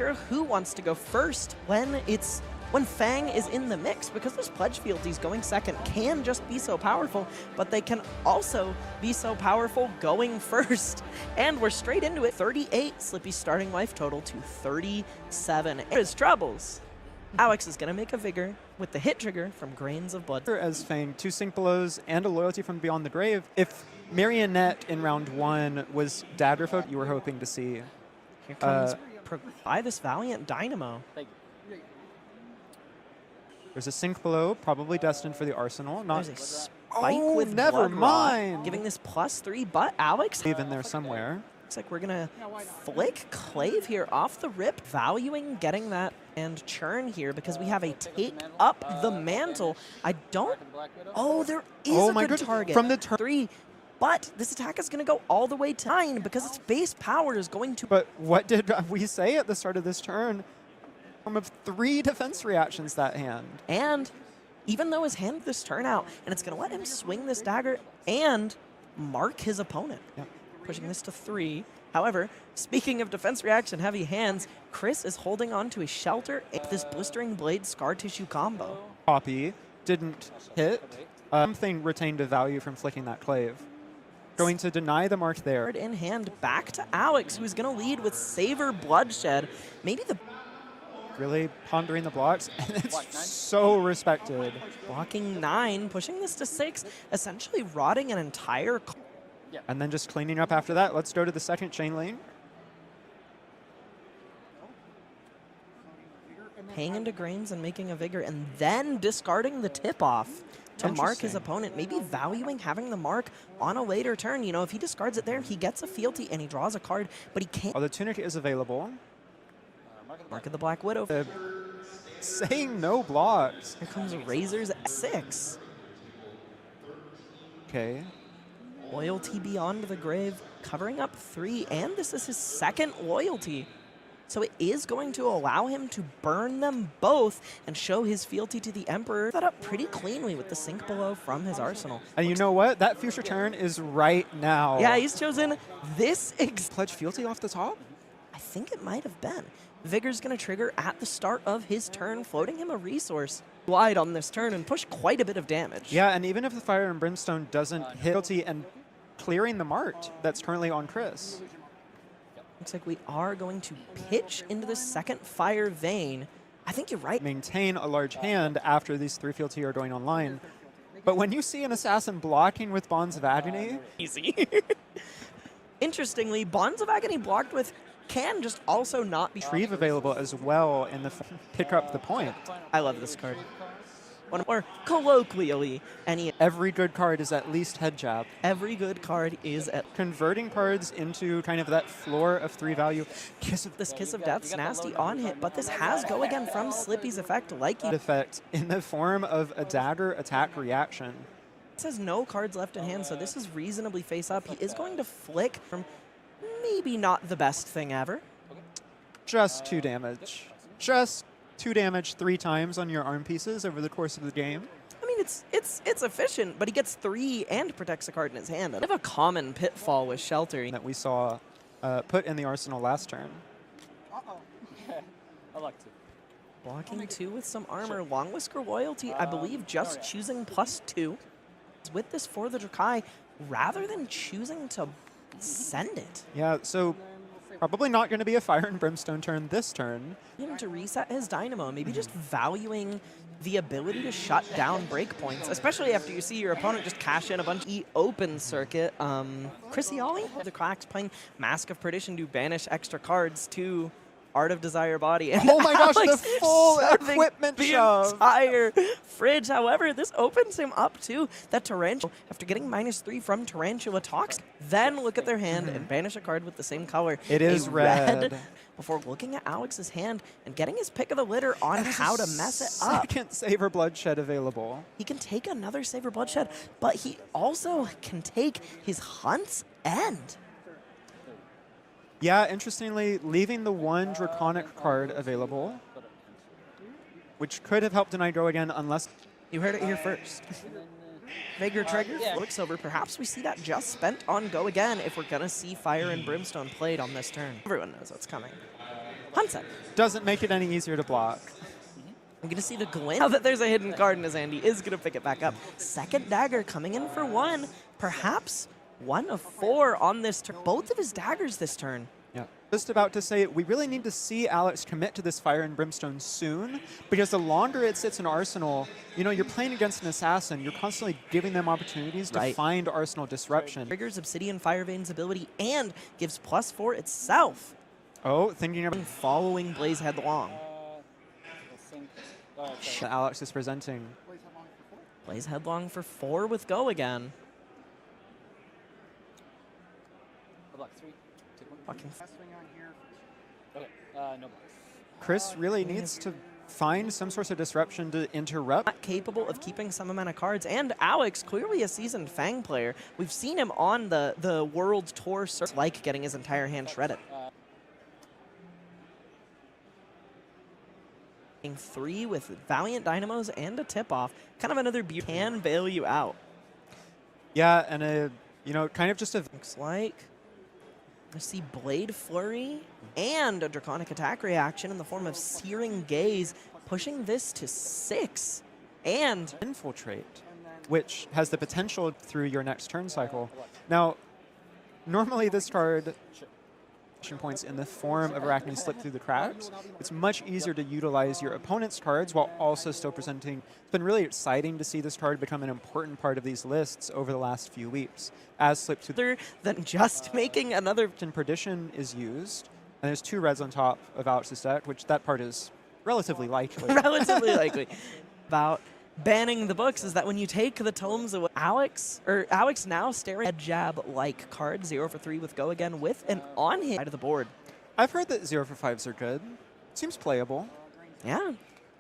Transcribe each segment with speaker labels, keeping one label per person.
Speaker 1: sure who wants to go first when Fang is in the mix, because those pledge fealties going second can just be so powerful, but they can also be so powerful going first. And we're straight into it. 38, Slippy's starting life total to 37. His troubles. Alex is going to make a vigor with the hit trigger from Grains of Blood.
Speaker 2: As Fang, 2 sync blows and a loyalty from Beyond the Grave. If Marionette in round 1 was dagger folk you were hoping to see.
Speaker 1: Here comes by this Valiant Dynamo.
Speaker 2: There's a sync below, probably destined for the Arsenal. Not
Speaker 1: There's a spike with
Speaker 2: never
Speaker 1: Blood
Speaker 2: mind.
Speaker 1: Rod, giving this +3, but Alex
Speaker 2: Even there somewhere.
Speaker 1: looks like we're gonna flick Clave here off the rip, valuing getting that and churn here because we have a take up the mantle. I don't. Oh, there is a good target
Speaker 2: from the turn
Speaker 1: 3. But this attack is going to go all the way to 9 because its base power is going to...
Speaker 2: But what did we say at the start of this turn? Of 3 defense reactions that hand.
Speaker 1: And even though his hand this turn out, and it's going to let him swing this dagger and mark his opponent.
Speaker 2: Yep.
Speaker 1: Pushing this to 3. However, speaking of defense reaction heavy hands, Chris is holding on to his shelter and this Blistering Blade Scar Tissue combo.
Speaker 2: Copy didn't hit. Something retained a value from flicking that clave. Going to deny the mark there.
Speaker 1: In hand back to Alex, who's going to lead with Savor Bloodshed. Maybe the...
Speaker 2: Really pondering the blocks, and it's so respected.
Speaker 1: Blocking 9, pushing this to 6, essentially rotting an entire...
Speaker 2: And then just cleaning up after that. Let's go to the second chain lane.
Speaker 1: Paying into Grains and making a vigor, and then discarding the tip-off to mark his opponent, maybe valuing having the mark on a later turn. You know, if he discards it there, he gets a fealty and he draws a card, but he can't...
Speaker 2: Oh, the Tunic is available.
Speaker 1: Mark of the Black Widow.
Speaker 2: Saying no blocks.
Speaker 1: Here comes Razor's 6.
Speaker 2: Okay.
Speaker 1: Loyalty Beyond the Grave, covering up 3, and this is his second loyalty. So it is going to allow him to burn them both and show his fealty to the Emperor. That up pretty cleanly with the sync below from his arsenal.
Speaker 2: And you know what? That future turn is right now.
Speaker 1: Yeah, he's chosen this
Speaker 2: pledge fealty off the top?
Speaker 1: I think it might have been. Vigor's going to trigger at the start of his turn, floating him a resource. Glide on this turn and push quite a bit of damage.
Speaker 2: Yeah, and even if the Fire and Brimstone doesn't hit fealty and clearing the mart that's currently on Chris.
Speaker 1: Looks like we are going to pitch into the second Fire Vein. I think you're right.
Speaker 2: Maintain a large hand after these 3 fealty are going online. But when you see an assassin blocking with Bonds of Agony...
Speaker 1: Easy. Interestingly, Bonds of Agony blocked with can just also not be...
Speaker 2: Retrieve available as well in the pick up the point.
Speaker 1: I love this card. One more colloquially,
Speaker 2: every good card is at least head jab.
Speaker 1: Every good card is at...
Speaker 2: Converting cards into kind of that floor of 3 value.
Speaker 1: This Kiss of Death's nasty on hit, but this has go again from Slippy's effect, like you...
Speaker 2: Effect in the form of a dagger attack reaction.
Speaker 1: This has no cards left in hand, so this is reasonably face up. He is going to flick from maybe not the best thing ever.
Speaker 2: Just 2 damage. Just 2 damage 3 times on your arm pieces over the course of the game.
Speaker 1: I mean, it's efficient, but he gets 3 and protects a card in his hand. I have a common pitfall with Shelter
Speaker 2: that we saw put in the arsenal last turn.
Speaker 3: I like to.
Speaker 1: Blocking 2 with some armor. Long Whisker Loyalty, I believe, just choosing +2. With this for the Drakai, rather than choosing to send it.
Speaker 2: Yeah, so probably not going to be a Fire and Brimstone turn this turn.
Speaker 1: Him to reset his Dynamo, maybe just valuing the ability to shut down breakpoints, especially after you see your opponent just cash in a bunch of open circuit. Chris Iali, the Cracks playing Mask of Perdition to banish extra cards to Art of Desire Body. And
Speaker 2: oh my gosh,
Speaker 1: Alex
Speaker 2: the full equipment
Speaker 1: the
Speaker 2: shove.
Speaker 1: Entire fridge. However, this opens him up to that Tarantula. After getting -3 from Tarantula Talks, then look at their hand and banish a card with the same color.
Speaker 2: It is red.
Speaker 1: Before looking at Alex's hand and getting his pick of the litter on how to mess it up.
Speaker 2: Second Savor Bloodshed available.
Speaker 1: He can take another Savor Bloodshed, but he also can take his Hunt's End.
Speaker 2: Yeah, interestingly, leaving the 1 Draconic card available, which could have helped deny go again unless...
Speaker 1: You heard it here first. Vigor trigger, looks over. Perhaps we see that just spent on go again if we're going to see Fire and Brimstone played on this turn. Everyone knows what's coming. Hunset.
Speaker 2: Doesn't make it any easier to block.
Speaker 1: I'm going to see the glint. Now that there's a hidden card in his hand, he is going to pick it back up. Second dagger coming in for one. Perhaps 1 of 4 on this turn. Both of his daggers this turn.
Speaker 2: Yeah. Just about to say, we really need to see Alex commit to this Fire and Brimstone soon, because the longer it sits in Arsenal, you know, you're playing against an assassin, you're constantly giving them opportunities to find Arsenal disruption.
Speaker 1: Triggers Obsidian Fire Veins ability and gives +4 itself.
Speaker 2: Oh, thinking about
Speaker 1: Following Blaze Headlong.
Speaker 2: that Alex is presenting.
Speaker 1: Blaze Headlong for 4 with Go again. Fucking
Speaker 2: Chris really needs to find some sort of disruption to interrupt.
Speaker 1: not capable of keeping some amount of cards. And Alex, clearly a seasoned Fang player. We've seen him on the World Tour, like getting his entire hand shredded. 3 with Valiant Dynamos and a tip-off. Kind of another can bail you out.
Speaker 2: Yeah, and a, you know, kind of just a...
Speaker 1: Looks like I see Blade Flurry and a Draconic Attack reaction in the form of Searing Gaze, pushing this to 6. And
Speaker 2: Infiltrate, which has the potential through your next turn cycle. Now, normally this card points in the form of Arakni Slip Through the Cracks. It's much easier to utilize your opponent's cards while also still presenting. It's been really exciting to see this card become an important part of these lists over the last few weeks. As Slip Through
Speaker 1: other than just making another
Speaker 2: Perdition is used, and there's 2 reds on top of Alex's deck, which that part is relatively likely.
Speaker 1: relatively likely. About banning the books is that when you take the tomes away, Alex now staring at jab-like card, 0 for 3 with Go again, with an on hit side of the board.
Speaker 2: I've heard that 0 for 5s are good. Seems playable.
Speaker 1: Yeah.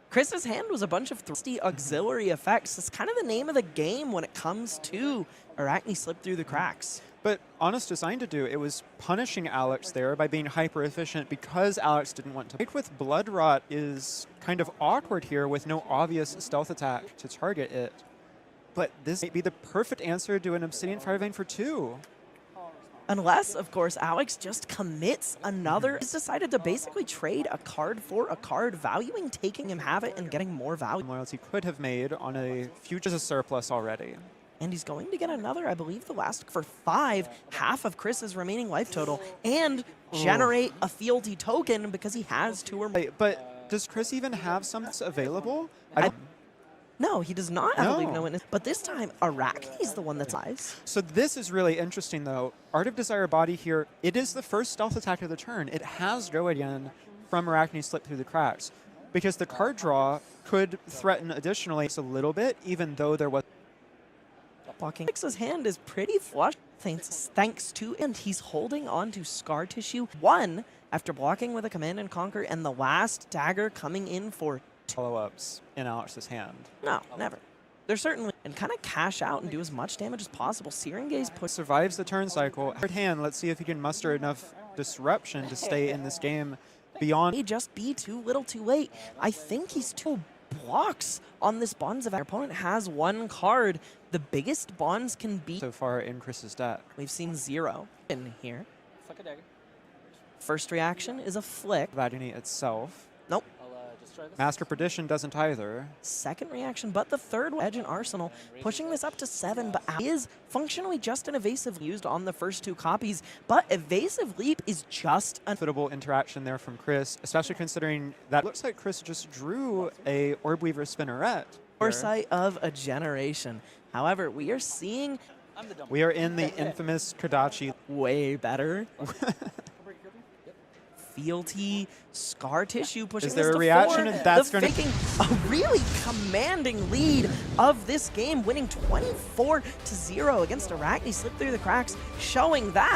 Speaker 1: Chris's hand was a bunch of thrusty auxiliary effects. It's kind of the name of the game when it comes to Arakni Slip Through the Cracks.
Speaker 2: But honest design to do, it was punishing Alex there by being hyper efficient because Alex didn't want to. Fight with Blood Rot is kind of awkward here with no obvious stealth attack to target it. But this might be the perfect answer to an Obsidian Fire Vein for 2.
Speaker 1: Unless, of course, Alex just commits another. He's decided to basically trade a card for a card, valuing taking him have it and getting more value.
Speaker 2: Loyalty could have made on a future surplus already.
Speaker 1: And he's going to get another, I believe the last for 5, half of Chris's remaining life total, and generate a fealty token because he has 2 or more.
Speaker 2: But does Chris even have some that's available?
Speaker 1: No, he does not, I believe, no witness. But this time, Arakni's the one that's live.
Speaker 2: So this is really interesting, though. Art of Desire Body here, it is the first stealth attack of the turn. It has Go again from Arakni Slip Through the Cracks, because the card draw could threaten additionally a little bit, even though there was...
Speaker 1: Blocking. Alex's hand is pretty flush, thanks to, and he's holding on to Scar Tissue 1 after blocking with a Command and Conquer, and the last dagger coming in for
Speaker 2: follow-ups in Alex's hand.
Speaker 1: No, never. They're certainly, and kind of cash out and do as much damage as possible. Searing Gaze
Speaker 2: survives the turn cycle. Third hand, let's see if he can muster enough disruption to stay in this game beyond.
Speaker 1: May just be too little too late. I think he's 2 blocks on this Bonds of... Our opponent has 1 card. The biggest bonds can be...
Speaker 2: So far in Chris's deck.
Speaker 1: We've seen 0 in here. First reaction is a flick.
Speaker 2: Agony itself.
Speaker 1: Nope.
Speaker 2: Master Perdition doesn't either.
Speaker 1: Second reaction, but the third edge in Arsenal, pushing this up to 7, but is functionally just an evasive used on the first 2 copies, but Evasive Leap is just a
Speaker 2: profitable interaction there from Chris, especially considering that looks like Chris just drew a Orb Weaver Spinneret.
Speaker 1: Foresight of a generation. However, we are seeing...
Speaker 2: We are in the infamous Kodachi.
Speaker 1: Way better. Fealty, Scar Tissue pushing
Speaker 2: Is there
Speaker 1: this
Speaker 2: a
Speaker 1: to
Speaker 2: reaction?
Speaker 1: 4.
Speaker 2: And that's going to
Speaker 1: taking a really commanding lead of this game, winning 24-0 against Arakni Slip Through the Cracks, showing that